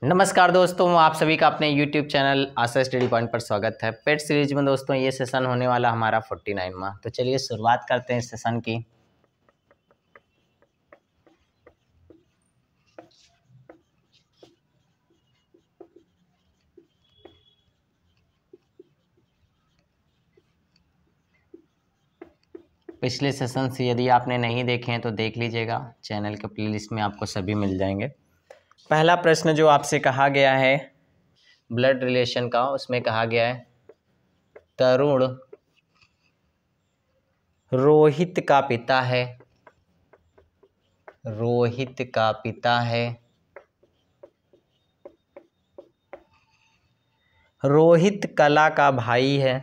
नमस्कार दोस्तों, आप सभी का अपने YouTube चैनल आशा स्टडी पॉइंट पर स्वागत है। पेट सीरीज में दोस्तों ये सेशन होने वाला हमारा 49वां। तो चलिए शुरुआत करते हैं इस सेशन की। पिछले सेशन से यदि आपने नहीं देखे हैं तो देख लीजिएगा, चैनल के प्लेलिस्ट में आपको सभी मिल जाएंगे। पहला प्रश्न जो आपसे कहा गया है ब्लड रिलेशन का, उसमें कहा गया है तरुण रोहित का पिता है। रोहित का पिता है। रोहित कला का भाई है।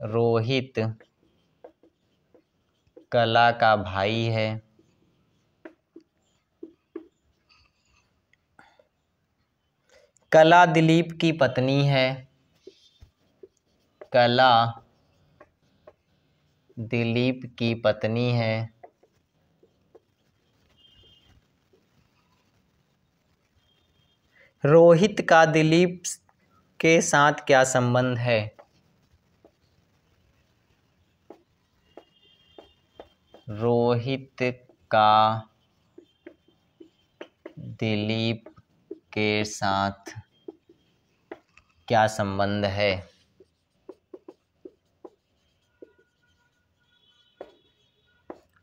रोहित कला का भाई है। कला दिलीप की पत्नी है। कला दिलीप की पत्नी है। रोहित का दिलीप के साथ क्या संबंध है? रोहित का दिलीप के साथ क्या संबंध है?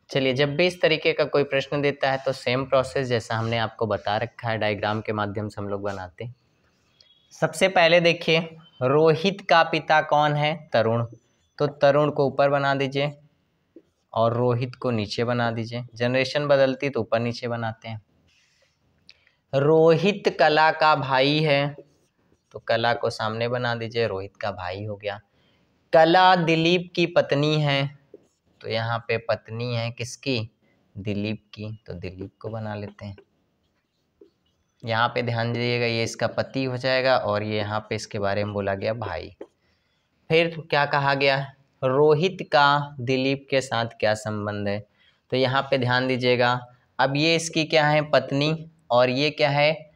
चलिए, जब भी इस तरीके का कोई प्रश्न देता है तो सेम प्रोसेस जैसा हमने आपको बता रखा है, डायग्राम के माध्यम से हम लोग बनाते हैं। सबसे पहले देखिए, रोहित का पिता कौन है? तरुण। तो तरुण को ऊपर बना दीजिए और रोहित को नीचे बना दीजिए। जनरेशन बदलती तो ऊपर नीचे बनाते हैं। रोहित कला का भाई है तो कला को सामने बना दीजिए, रोहित का भाई हो गया। कला दिलीप की पत्नी है तो यहाँ पे पत्नी है किसकी? दिलीप की, तो दिलीप को बना लेते हैं। यहाँ पे ध्यान दीजिएगा, ये इसका पति हो जाएगा और ये यहाँ पे इसके बारे में बोला गया भाई। फिर क्या कहा गया? रोहित का दिलीप के साथ क्या संबंध है? तो यहाँ पे ध्यान दीजिएगा, अब ये इसकी क्या है? पत्नी, और ये क्या है?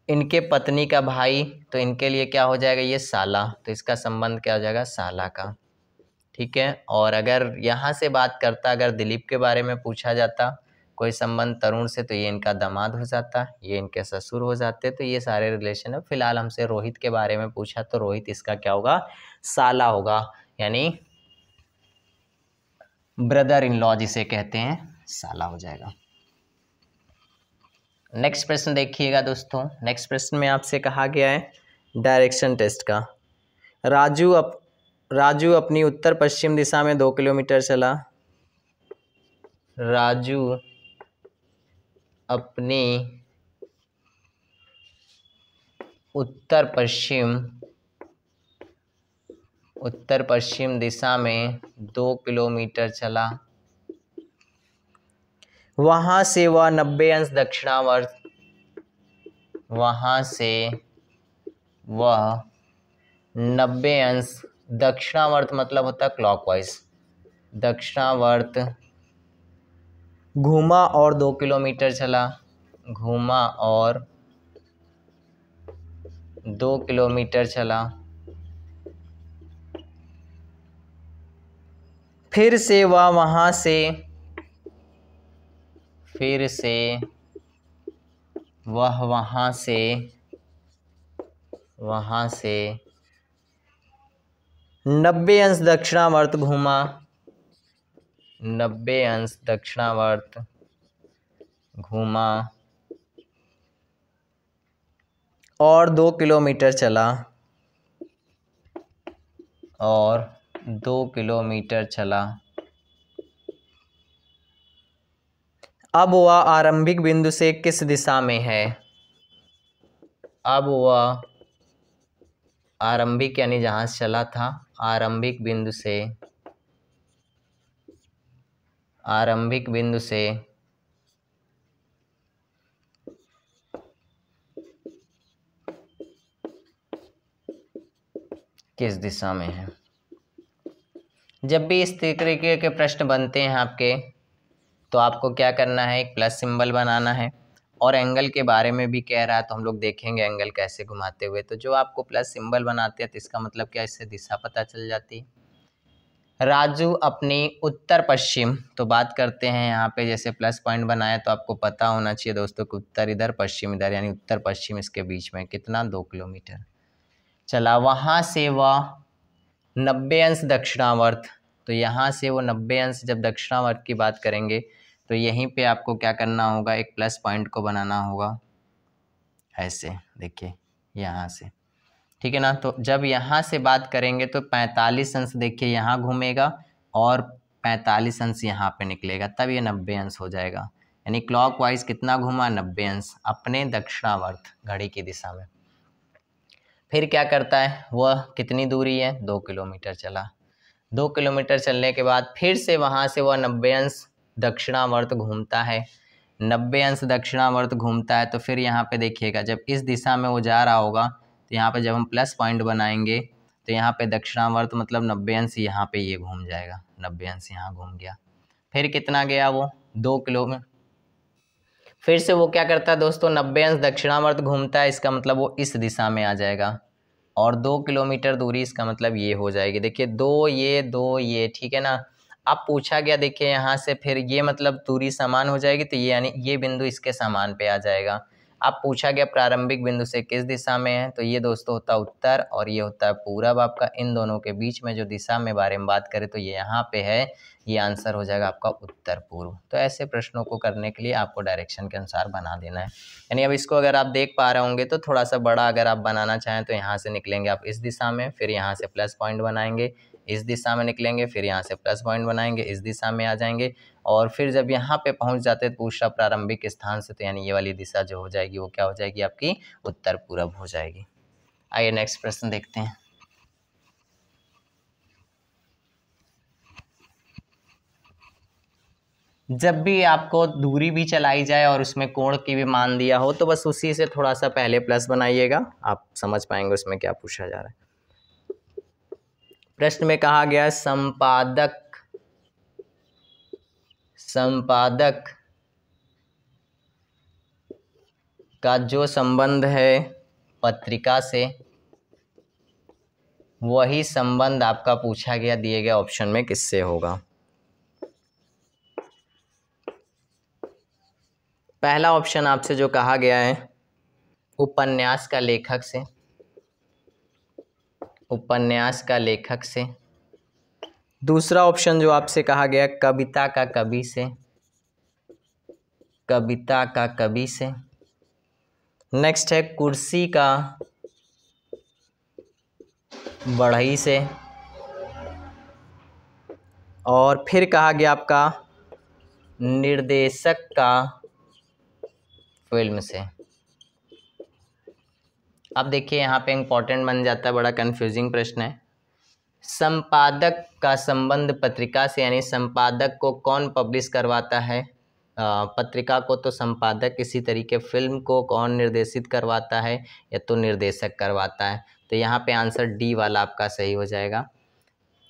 इनके पत्नी का भाई, तो इनके लिए क्या हो जाएगा? ये साला, तो इसका संबंध क्या हो जाएगा? साला का। ठीक है। और अगर यहाँ से बात करता, अगर दिलीप के बारे में पूछा जाता कोई संबंध तरुण से, तो ये इनका दामाद हो जाता, ये इनके ससुर हो जाते। तो ये सारे रिलेशन है। फिलहाल हमसे रोहित के बारे में पूछा तो रोहित इसका क्या होगा? साला होगा, यानी ब्रदर इन लॉ जिसे कहते हैं, साला हो जाएगा। नेक्स्ट प्रश्न देखिएगा दोस्तों। नेक्स्ट प्रश्न में आपसे कहा गया है डायरेक्शन टेस्ट का। राजू अपनी उत्तर पश्चिम दिशा में 2 किलोमीटर चला। राजू अपनी उत्तर पश्चिम दिशा में 2 किलोमीटर चला। वहां से वह 90 अंश दक्षिणावर्त, वहां से वह 90 अंश दक्षिणावर्त मतलब होता है क्लॉकवाइज, दक्षिणावर्त घूमा और 2 किलोमीटर चला। घूमा और 2 किलोमीटर चला। फिर से वह वहां से 90 अंश दक्षिणावर्त घूमा। 90 अंश दक्षिणावर्त घूमा और 2 किलोमीटर चला। और 2 किलोमीटर चला। अब वह आरंभिक बिंदु से किस दिशा में है? अब वह आरंभिक यानी जहां से चला था, आरंभिक बिंदु से किस दिशा में है? जब भी इस तरीके के प्रश्न बनते हैं आपके, तो आपको क्या करना है? एक प्लस सिंबल बनाना है और एंगल के बारे में भी कह रहा है, तो हम लोग देखेंगे एंगल कैसे घुमाते हुए। तो जो आपको प्लस सिंबल बनाते हैं तो इसका मतलब क्या, इससे दिशा पता चल जाती है। राजू अपनी उत्तर पश्चिम, तो बात करते हैं यहाँ पे, जैसे प्लस पॉइंट बनाया तो आपको पता होना चाहिए दोस्तों कि उत्तर इधर पश्चिम इधर, यानी उत्तर पश्चिम इसके बीच में कितना 2 किलोमीटर चला। वहाँ से वह 90 अंश दक्षिणावर्त, तो यहाँ से वो 90 अंश जब दक्षिणावर्त की बात करेंगे तो यहीं पे आपको क्या करना होगा, एक प्लस पॉइंट को बनाना होगा ऐसे, देखिए यहाँ से, ठीक है ना। तो जब यहाँ से बात करेंगे तो 45 अंश देखिए यहाँ घूमेगा और 45 अंश यहाँ पे निकलेगा, तब ये 90 अंश हो जाएगा। यानी क्लॉकवाइज कितना घूमा, 90 अंश अपने दक्षिणावर्त घड़ी की दिशा में। फिर क्या करता है, वह कितनी दूरी है, 2 किलोमीटर चला। 2 किलोमीटर चलने के बाद फिर से वहाँ से वह 90 अंश दक्षिणावर्त घूमता है। 90 अंश दक्षिणावर्त घूमता है तो फिर यहाँ पे देखिएगा जब इस दिशा में वो जा रहा होगा तो यहाँ पे जब हम प्लस पॉइंट बनाएंगे तो यहाँ पे दक्षिणावर्त मतलब 90 अंश यहाँ पे ये घूम जाएगा, 90 अंश यहाँ घूम गया। फिर कितना गया वो, 2 किलोमीटर। फिर से वो क्या करता है दोस्तों, 90 अंश दक्षिणावर्त घूमता है, इसका मतलब वो इस दिशा में आ जाएगा और 2 किलोमीटर दूरी इसका मतलब ये हो जाएगी। देखिए 2 ये, ठीक है ना। अब पूछा गया देखिए यहाँ से, फिर ये मतलब दूरी समान हो जाएगी तो ये यानी ये बिंदु इसके समान पे आ जाएगा। अब पूछा गया प्रारंभिक बिंदु से किस दिशा में है, तो ये दोस्तों होता है उत्तर और ये होता है पूरब आपका। इन दोनों के बीच में जो दिशा में बारे में बात करें तो ये यहाँ पे है, ये आंसर हो जाएगा आपका उत्तर पूर्व। तो ऐसे प्रश्नों को करने के लिए आपको डायरेक्शन के अनुसार बना देना है। यानी अब इसको अगर आप देख पा रहे होंगे तो थोड़ा सा बड़ा अगर आप बनाना चाहें तो यहाँ से निकलेंगे आप इस दिशा में, फिर यहाँ से प्लस पॉइंट बनाएंगे, इस दिशा में निकलेंगे, फिर यहाँ से प्लस पॉइंट बनाएंगे, इस दिशा में आ जाएंगे और फिर जब यहाँ पे पहुँच जाते हैं पूछा प्रारंभिक स्थान से, तो यानी ये वाली दिशा जो हो जाएगी वो क्या हो जाएगी, आपकी उत्तर पूरब हो जाएगी। आइए नेक्स्ट प्रश्न देखते हैं। जब भी आपको दूरी भी चलाई जाए और उसमें कोण की भी मान दिया हो तो बस उसी से थोड़ा सा पहले प्लस बनाइएगा, आप समझ पाएंगे उसमें क्या पूछा जा रहा है। प्रश्न में कहा गया संपादक का जो संबंध है पत्रिका से वही संबंध आपका पूछा गया दिए गए ऑप्शन में किससे होगा। पहला ऑप्शन आपसे जो कहा गया है उपन्यास का लेखक से, उपन्यास का लेखक से। दूसरा ऑप्शन जो आपसे कहा गया कविता का कवि से, कविता का कवि से। नेक्स्ट है कुर्सी का बढ़ई से और फिर कहा गया आपका निर्देशक का फिल्म से। अब देखिए यहाँ पे इम्पोर्टेंट बन जाता है, बड़ा कंफ्यूजिंग प्रश्न है। संपादक का संबंध पत्रिका से, यानी संपादक को कौन पब्लिश करवाता है, पत्रिका को तो संपादक, इसी तरीके फिल्म को कौन निर्देशित करवाता है, या तो निर्देशक करवाता है। तो यहाँ पे आंसर डी वाला आपका सही हो जाएगा।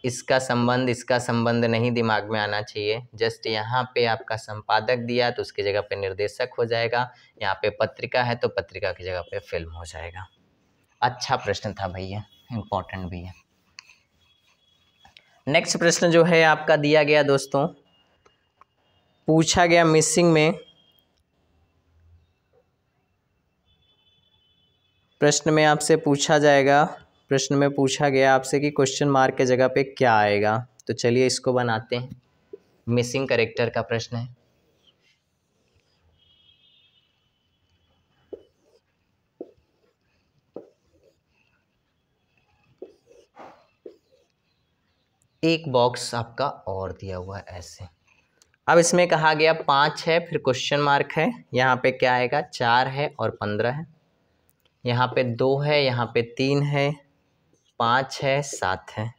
इसका संबंध नहीं दिमाग में आना चाहिए। जस्ट यहाँ पे आपका संपादक दिया तो उसकी जगह पे निर्देशक हो जाएगा, यहाँ पे पत्रिका है तो पत्रिका की जगह पे फिल्म हो जाएगा। अच्छा प्रश्न था भैया, इम्पोर्टेंट भी है। नेक्स्ट प्रश्न जो है आपका दिया गया दोस्तों, पूछा गया मिसिंग में, प्रश्न में आपसे पूछा जाएगा, प्रश्न में पूछा गया आपसे कि क्वेश्चन मार्क के जगह पे क्या आएगा। तो चलिए इसको बनाते हैं। मिसिंग कैरेक्टर का प्रश्न है। एक बॉक्स आपका और दिया हुआ है ऐसे। अब इसमें कहा गया 5 है, फिर क्वेश्चन मार्क है, यहाँ पे क्या आएगा 4 है और 15 है, यहाँ पे 2 है, यहाँ पे 3 है, 5 है, 7 है,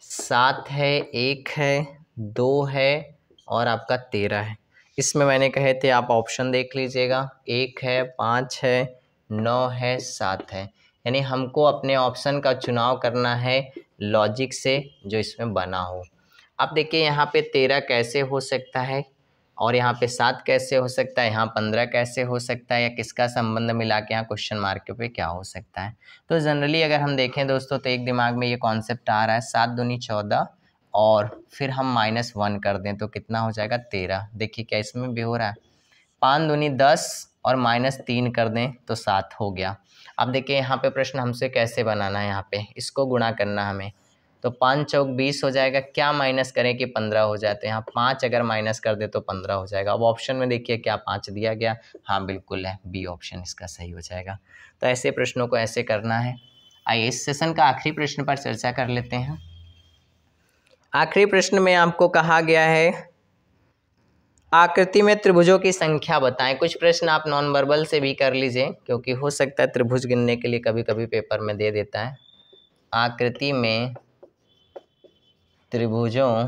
7 है, 1 है, 2 है और आपका 13 है। इसमें मैंने कहे थे आप ऑप्शन देख लीजिएगा, 1 है, 5 है, 9 है, 7 है। यानी हमको अपने ऑप्शन का चुनाव करना है लॉजिक से जो इसमें बना हो। अब देखिए यहाँ पे 13 कैसे हो सकता है और यहाँ पे 7 कैसे हो सकता है, यहाँ 15 कैसे हो सकता है, या किसका संबंध मिला के यहाँ क्वेश्चन मार्क पे क्या हो सकता है। तो जनरली अगर हम देखें दोस्तों तो एक दिमाग में ये कॉन्सेप्ट आ रहा है 7 दूनी 14 और फिर हम -1 कर दें तो कितना हो जाएगा 13। देखिए क्या इसमें भी हो रहा है, 5 दूनी 10 और -3 कर दें तो 7 हो गया। अब देखिए यहाँ पे प्रश्न हमसे कैसे बनाना है, यहाँ पे इसको गुणा करना हमें, तो 5 चौक 20 हो जाएगा, क्या माइनस करें कि 15 हो जाए, तो यहाँ 5 अगर माइनस कर दे तो 15 हो जाएगा। अब ऑप्शन में देखिए क्या 5 दिया गया, हाँ बिल्कुल है, बी ऑप्शन इसका सही हो जाएगा। तो ऐसे प्रश्नों को ऐसे करना है। आइए इस सेशन का आखिरी प्रश्न पर चर्चा कर लेते हैं। आखिरी प्रश्न में आपको कहा गया है आकृति में त्रिभुजों की संख्या बताएं। कुछ प्रश्न आप नॉन वर्बल से भी कर लीजिए, क्योंकि हो सकता है त्रिभुज गिनने के लिए कभी कभी पेपर में दे देता है। आकृति में त्रिभुजों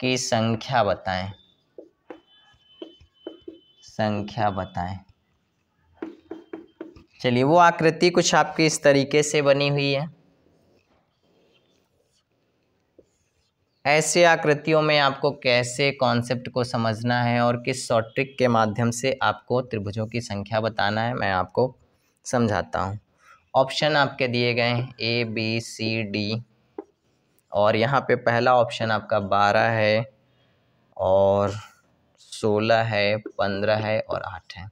की संख्या बताएं, संख्या बताएं। चलिए वो आकृति कुछ आपकी इस तरीके से बनी हुई है। ऐसे आकृतियों में आपको कैसे कॉन्सेप्ट को समझना है और किस शॉर्ट ट्रिक के माध्यम से आपको त्रिभुजों की संख्या बताना है, मैं आपको समझाता हूँ। ऑप्शन आपके दिए गए हैं A B C D, और यहाँ पे पहला ऑप्शन आपका 12 है और 16 है, 15 है और 8 है।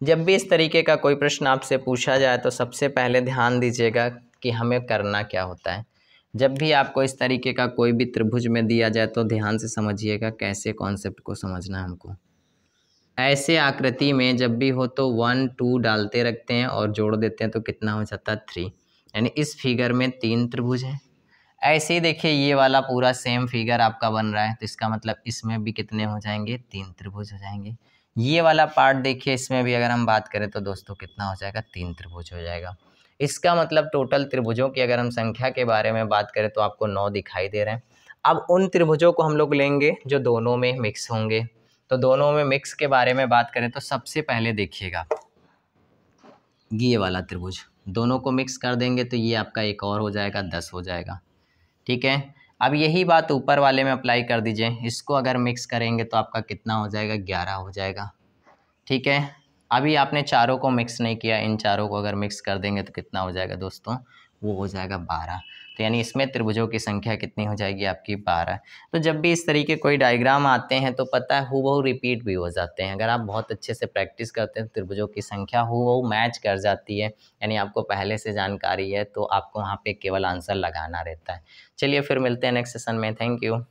जब भी इस तरीके का कोई प्रश्न आपसे पूछा जाए तो सबसे पहले ध्यान दीजिएगा कि हमें करना क्या होता है। जब भी आपको इस तरीके का कोई भी त्रिभुज में दिया जाए तो ध्यान से समझिएगा कैसे कॉन्सेप्ट को समझना है हमको। ऐसे आकृति में जब भी हो तो 1 2 डालते रखते हैं और जोड़ देते हैं तो कितना हो जाता है 3, यानी इस फिगर में 3 त्रिभुज हैं। ऐसे ही देखिए ये वाला पूरा सेम फिगर आपका बन रहा है, तो इसका मतलब इसमें भी कितने हो जाएंगे, 3 त्रिभुज हो जाएंगे। ये वाला पार्ट देखिए, इसमें भी अगर हम बात करें तो दोस्तों कितना हो जाएगा, 3 त्रिभुज हो जाएगा। इसका मतलब टोटल त्रिभुजों की अगर हम संख्या के बारे में बात करें तो आपको 9 दिखाई दे रहे हैं। अब उन त्रिभुजों को हम लोग लेंगे जो दोनों में मिक्स होंगे। तो दोनों में मिक्स के बारे में बात करें तो सबसे पहले देखिएगा ये वाला त्रिभुज, दोनों को मिक्स कर देंगे तो ये आपका एक और हो जाएगा, 10 हो जाएगा। ठीक है, अब यही बात ऊपर वाले में अप्लाई कर दीजिए। इसको अगर मिक्स करेंगे तो आपका कितना हो जाएगा, 11 हो जाएगा। ठीक है, अभी आपने चारों को मिक्स नहीं किया, इन चारों को अगर मिक्स कर देंगे तो कितना हो जाएगा दोस्तों, वो हो जाएगा 12। तो यानी इसमें त्रिभुजों की संख्या कितनी हो जाएगी आपकी, 12। तो जब भी इस तरीके कोई डायग्राम आते हैं तो पता है हूबहू रिपीट भी हो जाते हैं। अगर आप बहुत अच्छे से प्रैक्टिस करते हैं तो त्रिभुजों की संख्या हूबहू मैच कर जाती है, यानी आपको पहले से जानकारी है तो आपको वहाँ पे केवल आंसर लगाना रहता है। चलिए फिर मिलते हैं नेक्स्ट सेशन में, थैंक यू।